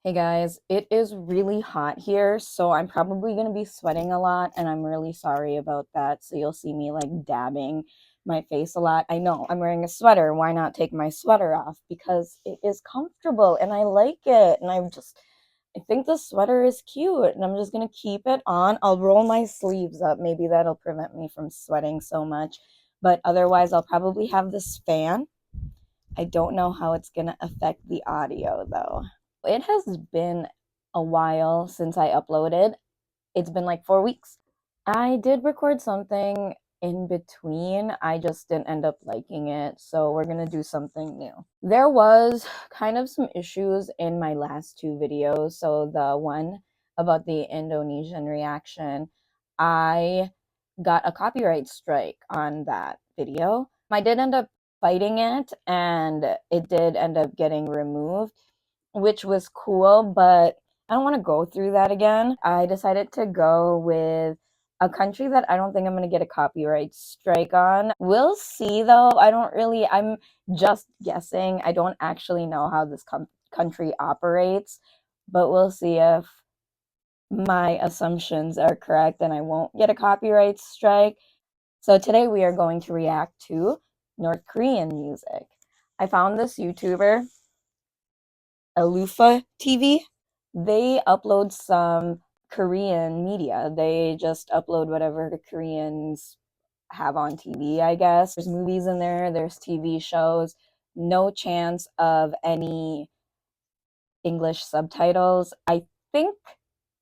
Hey guys, it is really hot here, so I'm probably going to be sweating a lot, and I'm really sorry about that. So you'll see me like dabbing my face a lot. I know I'm wearing a sweater. Why not take my sweater off? Because it is comfortable and I like it. And I think the sweater is cute, and I'm just going to keep it on. I'll roll my sleeves up. Maybe that'll prevent me from sweating so much. But otherwise, I'll probably have this fan. I don't know how it's going to affect the audio though. It has been a while since I uploaded. It's been like 4 weeks. I did record something in between. I just didn't end up liking it, so we're gonna do something new. There was kind of some issues in my last two videos. So the one about the Indonesian reaction, I got a copyright strike on that video. I did end up fighting it, and it did end up getting removed, which was cool, but I don't want to go through that again. I decided to go with a country that I don't think I'm going to get a copyright strike on. We'll see though. I'm just guessing. I don't actually know how this country operates, but we'll see if my assumptions are correct and I won't get a copyright strike. So today we are going to react to North Korean music. I found this YouTuber, Alufa TV. They upload some Korean media. They just upload whatever the Koreans have on TV, I guess. There's movies in there, there's TV shows. No chance of any English subtitles. I think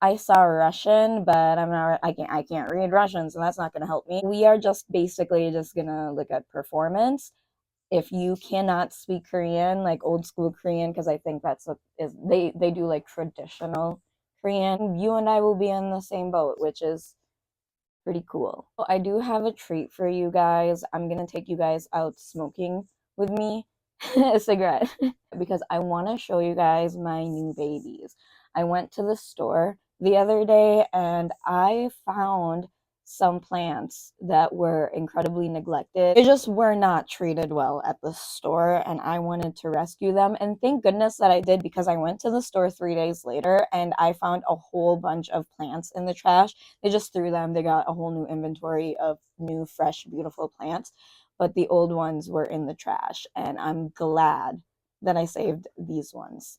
I saw Russian, but I can't read Russian, so that's not going to help me. We are just basically just going to look at performance. If you cannot speak Korean, like old school Korean, because I think that's what is they do like traditional Korean, you and I will be in the same boat, which is pretty cool. I do have a treat for you guys. I'm gonna take you guys out smoking with me, a cigarette, because I want to show you guys my new babies. I went to the store the other day and I found some plants that were incredibly neglected. They just were not treated well at the store, and I wanted to rescue them. And thank goodness that I did, because I went to the store 3 days later and I found a whole bunch of plants in the trash. They just threw them. They got a whole new inventory of new, fresh, beautiful plants, but the old ones were in the trash, and I'm glad that I saved these ones.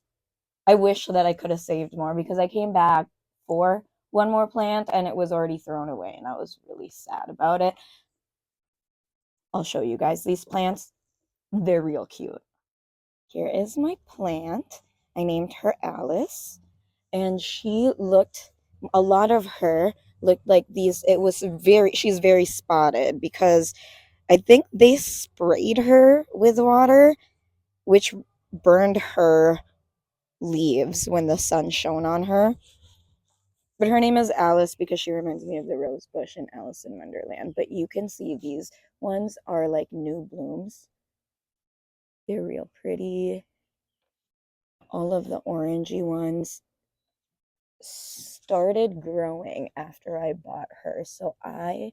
I wish that I could have saved more, because I came back for one more plant and it was already thrown away, and I was really sad about it. I'll show you guys these plants. They're real cute. Here is my plant. I named her Alice, and a lot of her looked like these. She's very spotted because I think they sprayed her with water, which burned her leaves when the sun shone on her. But her name is Alice because she reminds me of the rose bush in Alice in Wonderland. But you can see these ones are like new blooms. They're real pretty. All of the orangey ones started growing after I bought her, so I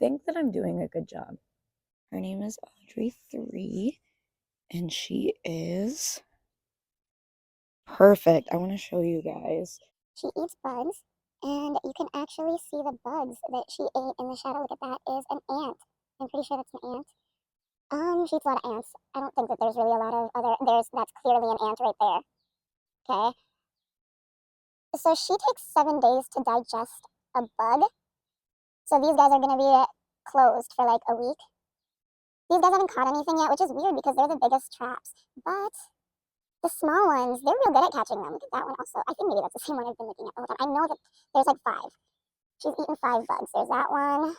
think that I'm doing a good job. Her name is Audrey 3, and she is perfect. I want to show you guys. She eats bugs, and you can actually see the bugs that she ate in the shadow. Look at that, is an ant. I'm pretty sure that's an ant. She eats a lot of ants. I don't think that there's really a lot of that's clearly an ant right there. Okay. So she takes 7 days to digest a bug. So these guys are gonna be closed for like a week. These guys haven't caught anything yet, which is weird because they're the biggest traps. But the small ones, they're real good at catching them. Look at that one also. I think maybe that's the same one I've been looking at the whole time. I know that there's like 5. She's eaten 5 bugs. There's that one.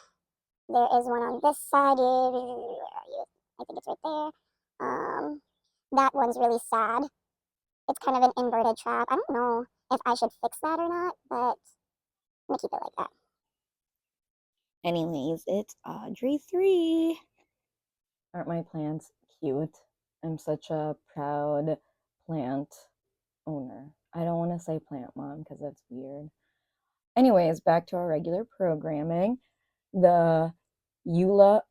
There is one on this side. Where are you? I think it's right there. That one's really sad. It's kind of an inverted trap. I don't know if I should fix that or not, but I'm gonna keep it like that. Anyways, it's Audrey 3. Aren't my plants cute? I'm such a proud plant owner. I don't want to say plant mom because that's weird. Anyways, back to our regular programming. The Eulafa.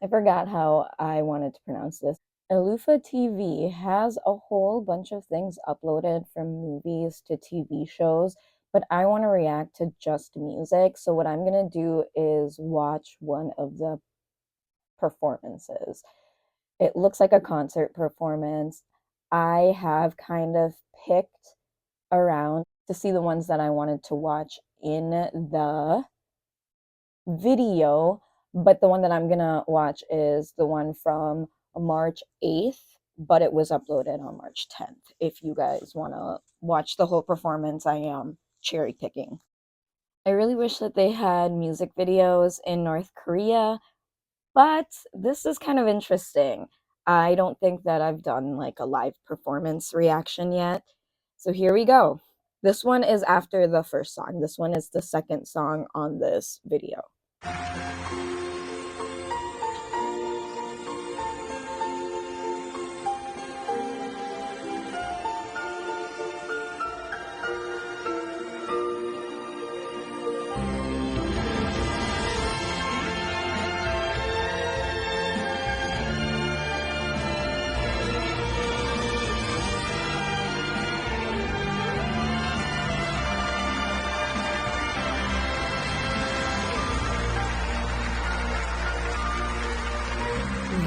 I forgot how I wanted to pronounce this. Elufa TV has a whole bunch of things uploaded from movies to TV shows, but I want to react to just music. So what I'm going to do is watch one of the performances. It looks like a concert performance. I have kind of picked around to see the ones that I wanted to watch in the video, but the one that I'm gonna watch is the one from March 8th, but it was uploaded on March 10th. If you guys want to watch the whole performance, I am cherry picking. I really wish that they had music videos in North Korea, but this is kind of interesting. I don't think that I've done like a live performance reaction yet. So here we go. This one is after the first song. This one is the second song on this video.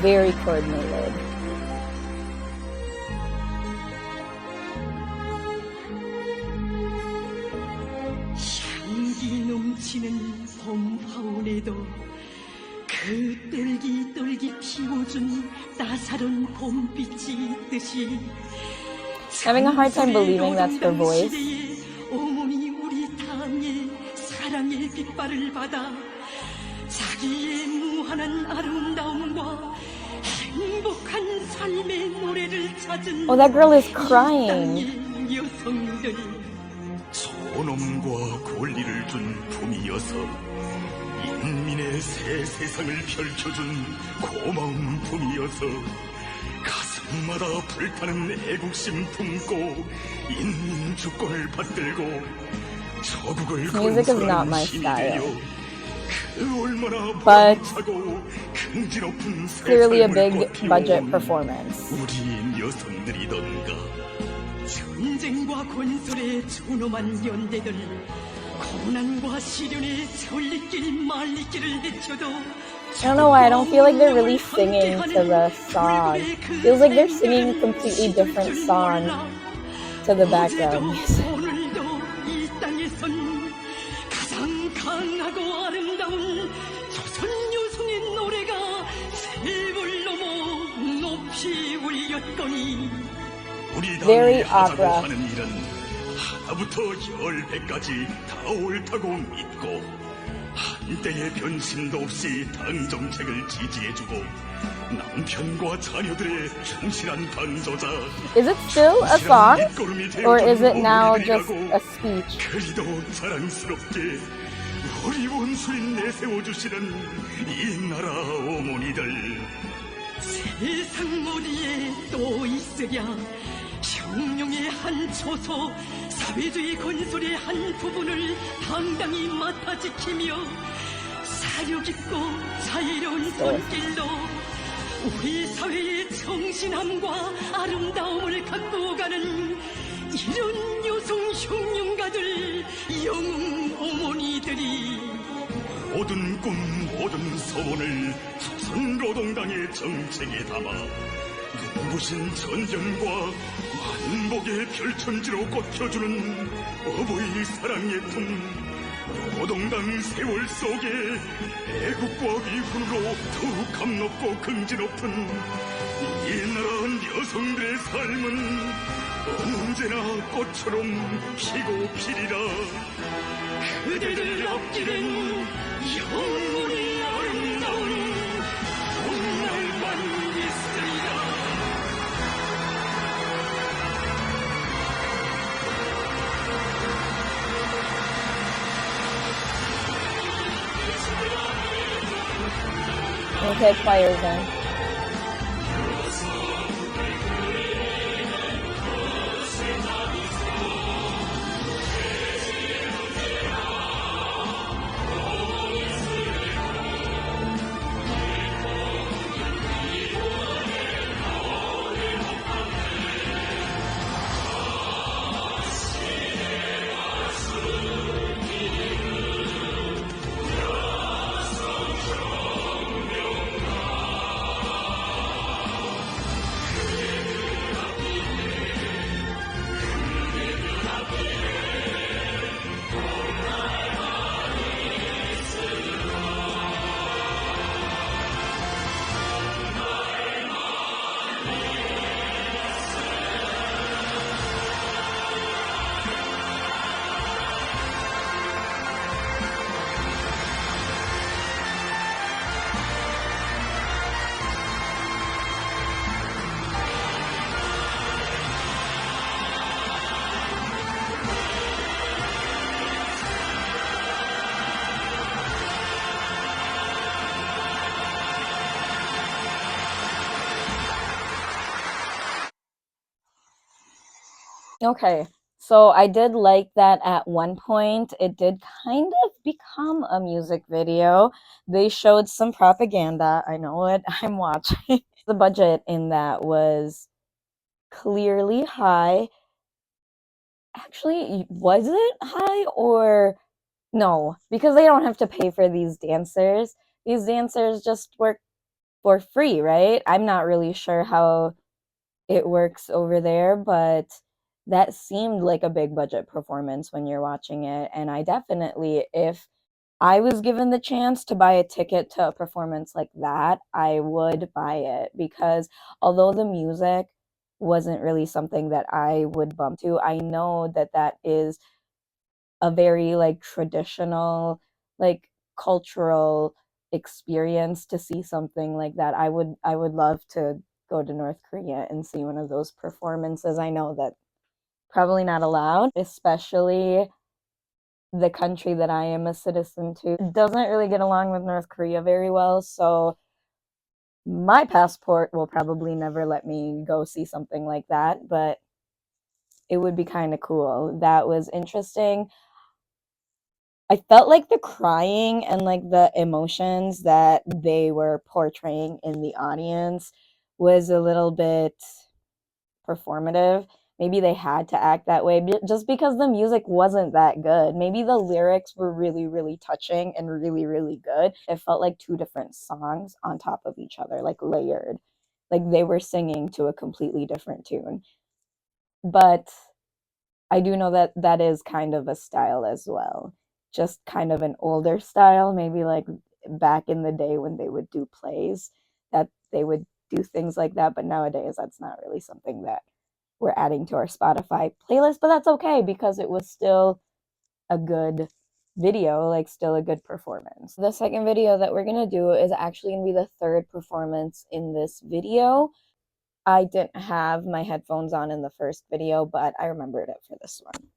Very coordinated. 향기 넘치는 봄 하온에도 그 똘기똘기 피워준 따사로운 봄빛이 있듯이 Having a hard time believing that's her voice. 어머니 우리 땅에 사랑의 빛발을 받아 자기의 무한한 아름다움과 행복한 삶의 노래를 찾은 Oh, that girl is crying. 여성들 존엄과 권리를 준 품이어서 인민의 새 세상을 펼쳐준 고마운 품이어서 가슴마다 불타는 애국심 품고 인민 주권을 받들고 저국을 Music is not my 건설한 힘이 되어 style. 그 얼마나 But 보람차고 긍지 높은 새 clearly a 삶을 big budget 꽃피워온 performance. 우리 여성들이던가. 전쟁과 건설에 존엄한 연대들 고난과 시련에 전리길 말리길을 헤쳐도 I don't know why, I don't feel like they're really singing to the song. Feels like they're singing a completely different song to the background music. 오늘도 이 땅에선 가장 강하고 아름다운 조선 여성의 노래가 세월 넘어 높이 울렸거니 우리 Very 당이 하자고 opera. 하는 일은 하나부터 10배까지 다 옳다고 믿고 한때의 변심도 없이 당 정책을 지지해주고 남편과 자녀들의 충실한 간조자 Is it still a song? 밑거름이 Or 되어준 is it now just 어머니들이라고 a speech? 그리도 자랑스럽게 우리 원수인 내세워주시는 이 나라 어머니들 세상 어디에 또 있으랴 혁명의 한 초소 사회주의 건설의 한 부분을 당당히 맡아 지키며 사력 있고 자유로운 손길로 우리 사회의 정신함과 아름다움을 갖고 가는 이런 여성 혁명가들 영웅 어머니들이 모든 꿈 모든 소원을 조선노동당의 정책에 담아 눈부신 전쟁과 만복의 별천지로 꽂혀주는 어버이 사랑의 품 노동당 세월 속에 애국과 위훈으로 더욱 감높고 긍지 높은 이 나라 여성들의 삶은 언제나 꽃처럼 피고 피리라 그대들 앞길은 영원히 아름다운 봄날만 있으리라 Okay, fires in. Okay, so I did like that at one point. It did kind of become a music video. They showed some propaganda. I know what I'm watching. The budget in that was clearly high. Actually, was it high or no? Because they don't have to pay for these dancers. These dancers just work for free, right? I'm not really sure how it works over there, but that seemed like a big budget performance when you're watching it. And I definitely, if I was given the chance to buy a ticket to a performance like that, I would buy it because although the music wasn't really something that I would bump to, I know that that is a very like traditional, like cultural experience to see something like that. I would love to go to North Korea and see one of those performances. I know that probably not allowed, especially the country that I am a citizen to doesn't really get along with North Korea very well, so my passport will probably never let me go see something like that, but it would be kind of cool. That was interesting. I felt like the crying and like the emotions that they were portraying in the audience was a little bit performative. Maybe they had to act that way just because the music wasn't that good. Maybe the lyrics were really, really touching and really, really good. It felt like two different songs on top of each other, like layered. Like they were singing to a completely different tune. But I do know that that is kind of a style as well. Just kind of an older style, maybe like back in the day when they would do plays, that they would do things like that. But nowadays, that's not really something that we're adding to our Spotify playlist. But that's okay because it was still a good video, like still a good performance. The second video that we're gonna do is actually gonna be the third performance in this video. I didn't have my headphones on in the first video, but I remembered it for this one.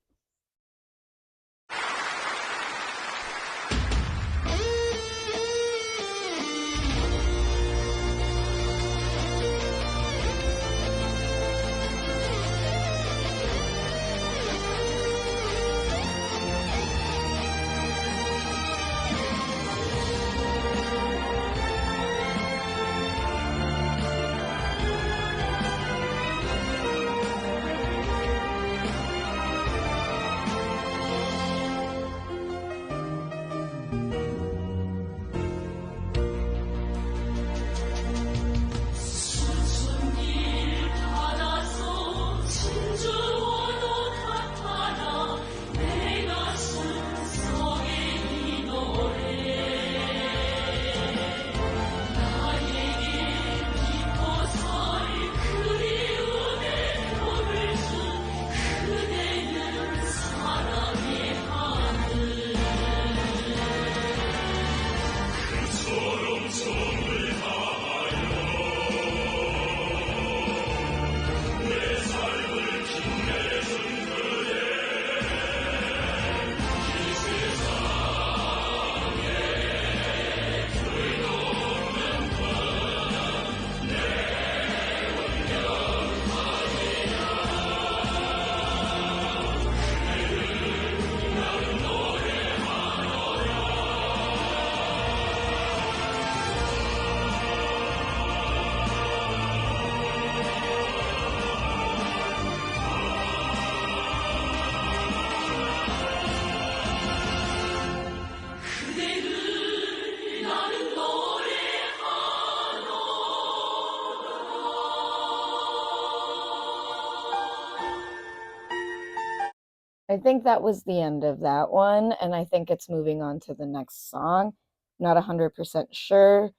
I think that was the end of that one, and I think it's moving on to the next song. Not 100% sure.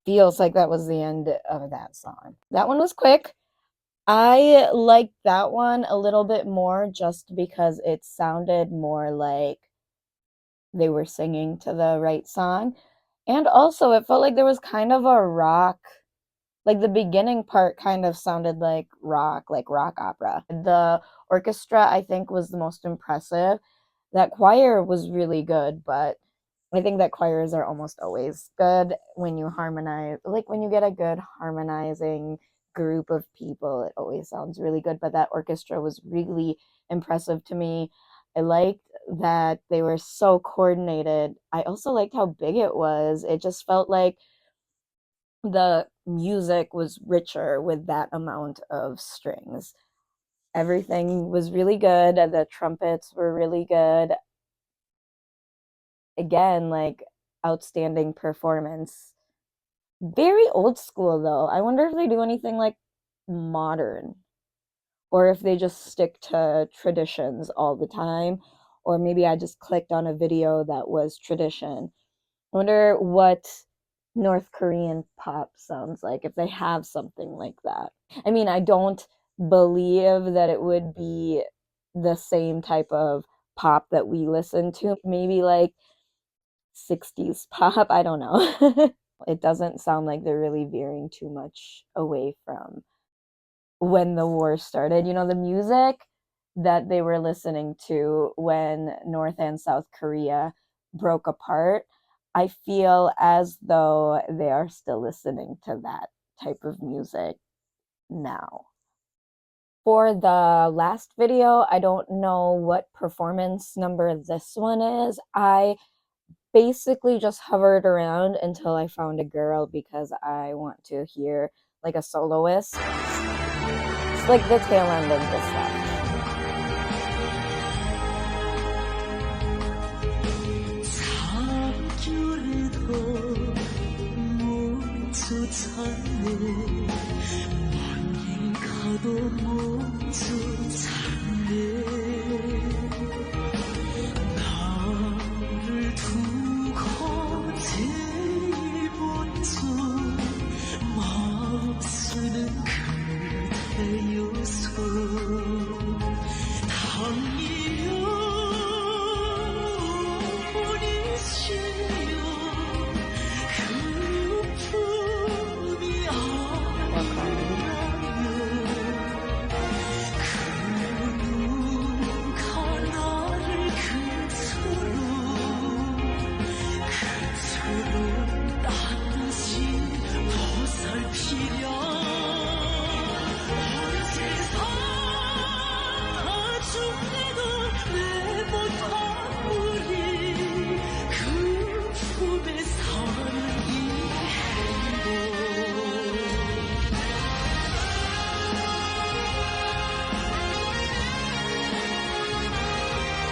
Feels like that was the end of that song. That one was quick. I liked that one a little bit more just because it sounded more like they were singing to the right song. And also, it felt like there was kind of a rock, like the beginning part kind of sounded like rock opera. The orchestra, I think, was the most impressive. That choir was really good, but I think that choirs are almost always good when you harmonize, like when you get a good harmonizing group of people, it always sounds really good. But that orchestra was really impressive to me. I liked that they were so coordinated. I also liked how big it was. It just felt like the music was richer with that amount of strings. Everything was really good. The trumpets were really good. Again, like, outstanding performance. Very old school though. I wonder if they do anything like modern, or if they just stick to traditions all the time, or maybe I just clicked on a video that was tradition. I wonder what North Korean pop sounds like, if they have something like that. I mean, I don't believe that it would be the same type of pop that we listen to. Maybe like 60s pop, I don't know. It doesn't sound like they're really veering too much away from when the war started. You know, the music that they were listening to when North and South Korea broke apart, I feel as though they are still listening to that type of music now. For the last video, I don't know what performance number this one is. I basically just hovered around until I found a girl because I want to hear like a soloist. It's like the tail end of this stuff.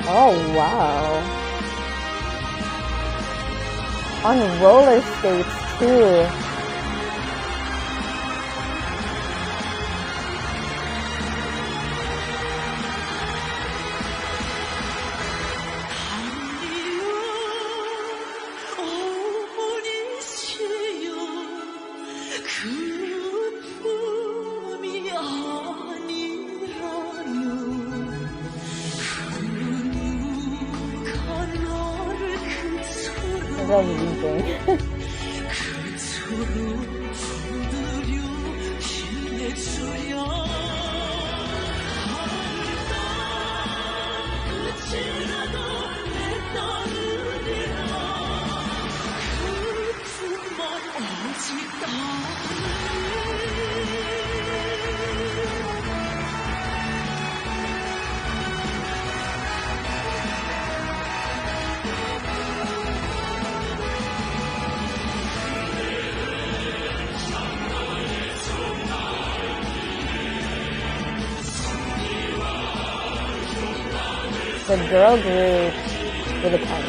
Oh, wow. On roller skates, too. I was weeping. The girl group with a pen.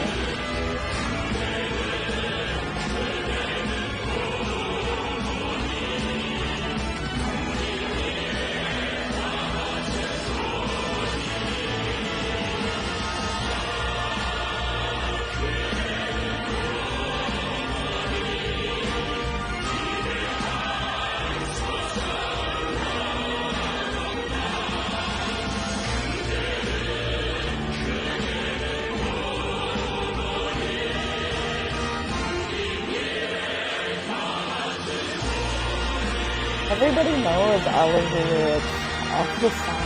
Everybody knows all of the lyrics of the song.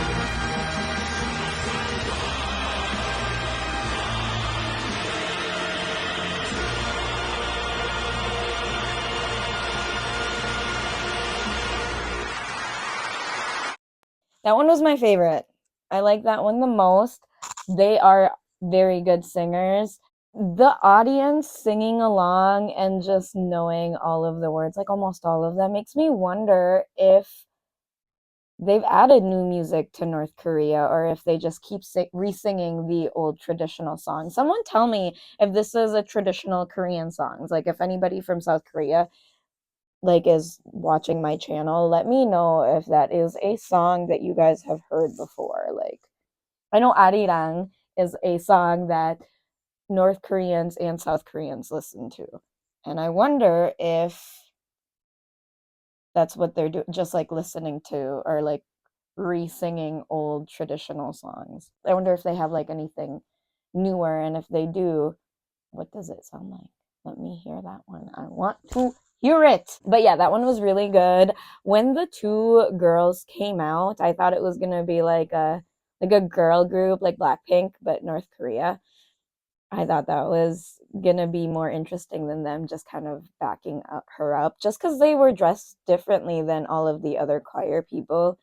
That one was my favorite. I like that one the most. They are very good singers. The audience singing along and just knowing all of the words, like almost all of them, makes me wonder if they've added new music to North Korea or if they just keep re-singing the old traditional songs. Someone tell me if this is a traditional Korean songs. Like if anybody from South Korea like is watching my channel, let me know if that is a song that you guys have heard before. Like I know Arirang is a song that North Koreans and South Koreans listen to. And I wonder if that's what they're doing, just like listening to or like re-singing old traditional songs. I wonder if they have like anything newer, and if they do, what does it sound like? Let me hear that one. I want to hear it. But yeah, that one was really good. When the two girls came out, I thought it was gonna be like a girl group like Blackpink, but North Korea. I thought that was gonna be more interesting than them just kind of backing her up, just because they were dressed differently than all of the other choir people.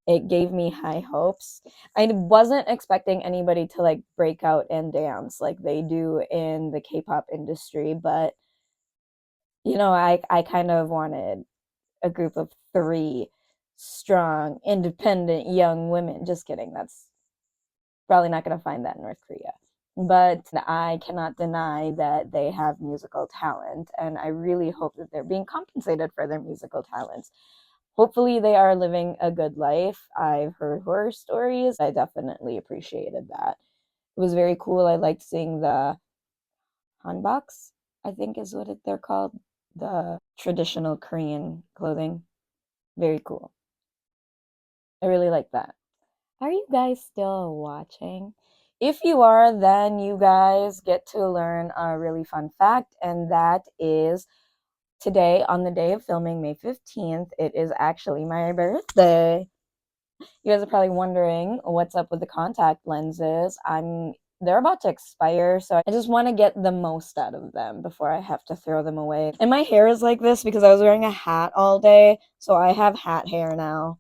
It gave me high hopes. I wasn't expecting anybody to like break out and dance like they do in the K-pop industry, but you know, I kind of wanted a group of three strong, independent young women. Just kidding. That's probably not going to find that in North Korea. But I cannot deny that they have musical talent, and I really hope that they're being compensated for their musical talents. Hopefully, they are living a good life. I've heard horror stories. I definitely appreciated that. It was very cool. I liked seeing the hanboks, I think is what they're called, the traditional Korean clothing. Very cool. I really like that. Are you guys still watching? If you are, then you guys get to learn a really fun fact, and that is today, on the day of filming, May 15th, it is actually my birthday. You guys are probably wondering what's up with the contact lenses. They're about to expire, so I just want to get the most out of them before I have to throw them away. And my hair is like this because I was wearing a hat all day, so I have hat hair now.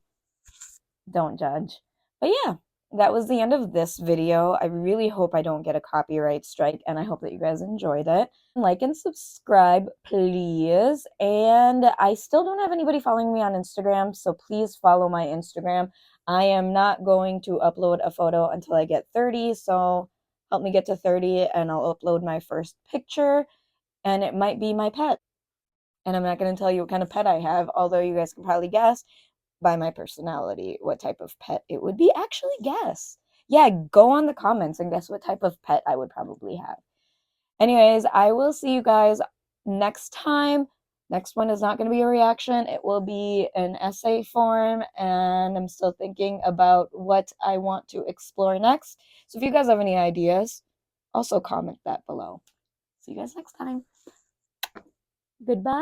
Don't judge. But yeah, that was the end of this video. I really hope I don't get a copyright strike, and I hope that you guys enjoyed it. Like and subscribe, please. And I still don't have anybody following me on Instagram, so please follow my Instagram. I am not going to upload a photo until I get 30, so help me get to 30 and I'll upload my first picture, and it might be my pet. And I'm not going to tell you what kind of pet I have, although you guys can probably guess by my personality what type of pet it would be. Actually, guess. Yeah, go on the comments and guess what type of pet I would probably have. Anyways, I will see you guys next time. Next one is not going to be a reaction. It will be an essay form, and I'm still thinking about what I want to explore next. So if you guys have any ideas, also comment that below. See you guys next time. Goodbye.